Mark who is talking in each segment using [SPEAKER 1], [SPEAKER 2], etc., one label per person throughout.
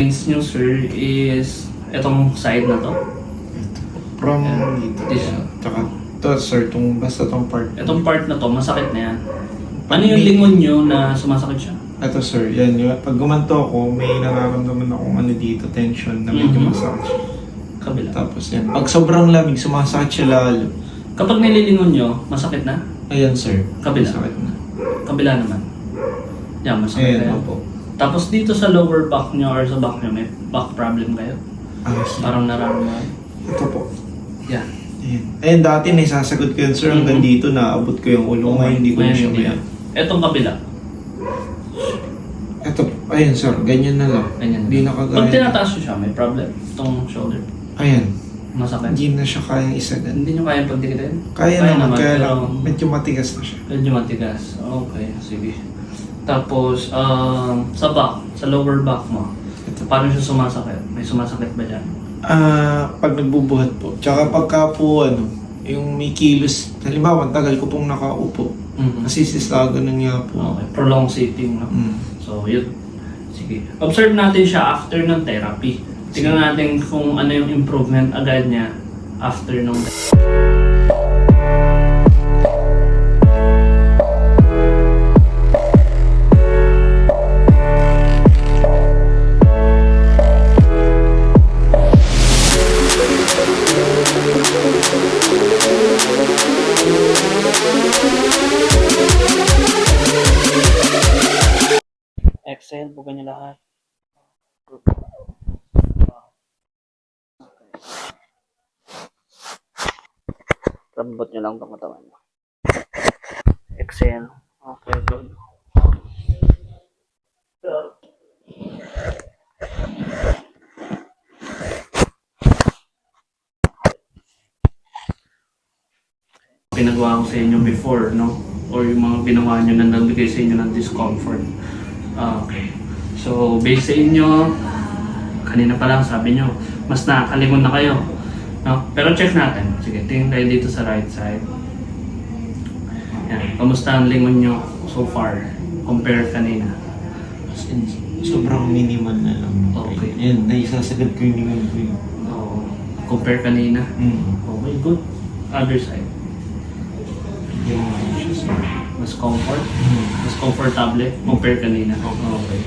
[SPEAKER 1] Pains nyo sir is etong side na to.
[SPEAKER 2] From
[SPEAKER 1] And
[SPEAKER 2] dito.
[SPEAKER 1] this.
[SPEAKER 2] Tsaka to sir, basta tong part.
[SPEAKER 1] Etong part na to, masakit na yan. Ano yung lingon nyo na sumasakit siya?
[SPEAKER 2] Ito sir, yan yun. Pag gumanto ako, may nararamdaman akong ano dito, tension na medyo masakit siya.
[SPEAKER 1] Kabila.
[SPEAKER 2] Tapos yan. Pag sobrang lamig, sumasakit siya lalo.
[SPEAKER 1] Kapag nililingon nyo, masakit na?
[SPEAKER 2] Ayan sir.
[SPEAKER 1] Kabila.
[SPEAKER 2] Masakit na.
[SPEAKER 1] Kabila naman. Yan, masakit na
[SPEAKER 2] Ayan
[SPEAKER 1] yan.
[SPEAKER 2] po.
[SPEAKER 1] Tapos dito sa lower back nyo or sa back nyo, may back problem kayo? Parang nararamdaman.
[SPEAKER 2] Ito po.
[SPEAKER 1] Yan.
[SPEAKER 2] Ayan. Ayun, dati naisasagot ko yun sir, hanggang dito naabot ko yung ulo. Ngayon hindi ko na siya
[SPEAKER 1] hindi
[SPEAKER 2] maya.
[SPEAKER 1] na. Etong kabila.
[SPEAKER 2] Ito, ayun sir, ganyan na lang.
[SPEAKER 1] Ganyan.
[SPEAKER 2] Hindi na kagaya.
[SPEAKER 1] Pag tinataas nyo siya, may problem. Itong shoulder.
[SPEAKER 2] Ayan.
[SPEAKER 1] Masakit.
[SPEAKER 2] Hindi na siya kayang isagan.
[SPEAKER 1] Hindi nyo kaya pagdikitin?
[SPEAKER 2] Kaya naman, kaya
[SPEAKER 1] pero
[SPEAKER 2] lang, medyo matigas na siya.
[SPEAKER 1] medyo matigas. Okay, sige. Tapos, sa back, sa lower back mo,
[SPEAKER 2] Ito.
[SPEAKER 1] paano siya sumasakit? May sumasakit ba dyan?
[SPEAKER 2] Pag nagbubuhat po. Tsaka pagka po, yung may kilos. Halimbawa, ang tagal ko pong nakaupo.
[SPEAKER 1] Mhm.
[SPEAKER 2] Kasi ganun nga po.
[SPEAKER 1] Okay, prolonged sitting, no?
[SPEAKER 2] Mm.
[SPEAKER 1] So, yun. Sige. Observe natin siya after ng therapy. Tingnan natin kung ano yung improvement agad niya after nung exhale, buga niyo lahat. Lambot niyo lang itong katawan niyo. Exhale. Okay, good. Pinagawa ko sa inyo before, no? Or yung mga ginawa nyo na nagbigay sa inyo ng discomfort. Okay. So, based sa inyo, kanina pa lang sabi nyo, mas nakakalingon na kayo. No? Pero check natin. Sige, tingin tayo dito sa right side. Yan. Kamusta ang lingon nyo so far? Compare kanina.
[SPEAKER 2] As in, sobrang minimal na lang.
[SPEAKER 1] Okay.
[SPEAKER 2] Yan, naisasagad ko yung lingon ko yun.
[SPEAKER 1] Oo. Compare kanina.
[SPEAKER 2] Mm.
[SPEAKER 1] Okay, good. Other side.
[SPEAKER 2] Yan na siya sir.
[SPEAKER 1] Mas comfort. Mas comfortable. Compare kanina. Okay.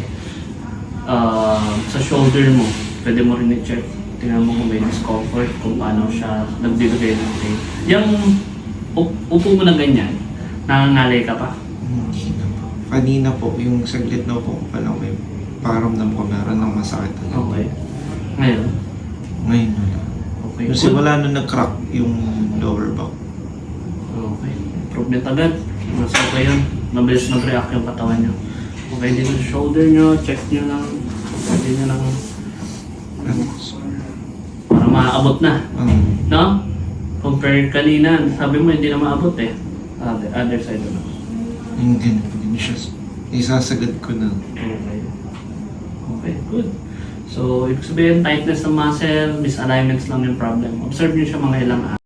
[SPEAKER 1] Sa shoulder mo, pwede mo rin i-check. Tingnan mo kung may discomfort, kung paano siya nagbibigay ng pain. Yung upo mo na ganyan, nangangalay ka pa?
[SPEAKER 2] Hindi na po. Kanina po, yung saglit na upo ko pa lang, may paramdam ko meron ng masakit.
[SPEAKER 1] Okay. Ngayon?
[SPEAKER 2] Ngayon na lang.
[SPEAKER 1] Okay.
[SPEAKER 2] Kasi wala nung nag-crack yung lower back.
[SPEAKER 1] Okay. Improvement agad. Mas okay yun. Mabilis mag-react yung katawan nyo. Okay, dito sa shoulder nyo, check nyo lang. Pwede nyo lang para maaabot na. No? Compare kanina, sabi mo hindi na maabot eh. Other side na.
[SPEAKER 2] Hindi na siya. Isasagad ko na.
[SPEAKER 1] Okay. Okay, good. So, ibig sabihin, tightness ng muscle, misalignments lang yung problem. Observe nyo siya mga ilang araw.